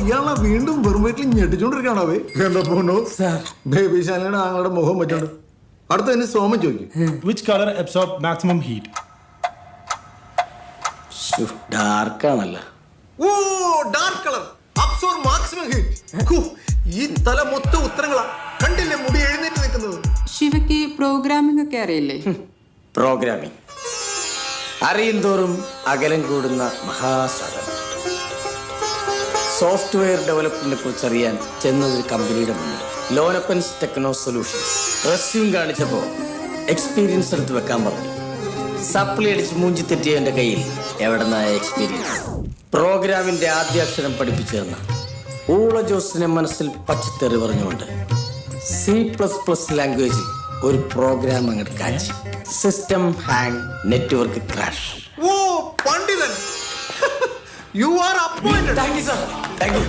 ഇയാളെ വീണ്ടും വെറും വീട്ടിൽ ഞെട്ടിച്ചോണ്ടിരിക്കണോ എന്താ പോണു ബേബി ശാലയുടെ ആങ്ങളുടെ മുഖം പറ്റോണ്ട് അടുത്ത തന്നെ സോമൻ ചോദിക്കും Which color absorb maximum heat? ഡാർക്കാണല്ലോ. ഓ dark colour absorb maximum heat. ഈ തല മൊത്തം ഉത്തരങ്ങളാ. കണ്ടില്ലേ മുടി എഴുന്നേറ്റ് നിൽക്കുന്നത്. ശിവയ്ക്ക് പ്രോഗ്രാമിംഗ് ഒക്കെ അറിയില്ലേ? പ്രോഗ്രാമിംഗ് അറിയും തോറും അകലം കൂടുന്ന മഹാസാഗരം. സോഫ്റ്റ്വെയർ ഡെവലപ്മെന്റിനെ കുറിച്ച് അറിയാൻ ചെന്നൊരു കമ്പനിയുടെ മുന്നിൽ ലോനപ്പൻസ് ടെക്നോ സൊല്യൂഷൻസ് റെസ്യൂം കാണിച്ചപ്പോൾ എക്സ്പീരിയൻസ് എടുത്ത് വെക്കാൻ പറഞ്ഞു. സപ്ലി അടിച്ച് മൂഞ്ചി തെറ്റിയ എൻ്റെ കയ്യിൽ എവിടെ നിന്നായ എക്സ്പീരിയൻസ്? പ്രോഗ്രാമിന്റെ ആദ്യ അക്ഷരം പഠിപ്പിച്ചു തന്ന ഊള ജോസിനെ മനസ്സിൽ പച്ചത്തെറി പറഞ്ഞുകൊണ്ട് C++ ലാംഗ്വേജിൽ ഒരു പ്രോഗ്രാം അങ്ങോട്ട് കാച്ചി. System hang, network crash. ഓ പണ്ഡിതൻ, you are appointed. Thank you sir, thank U.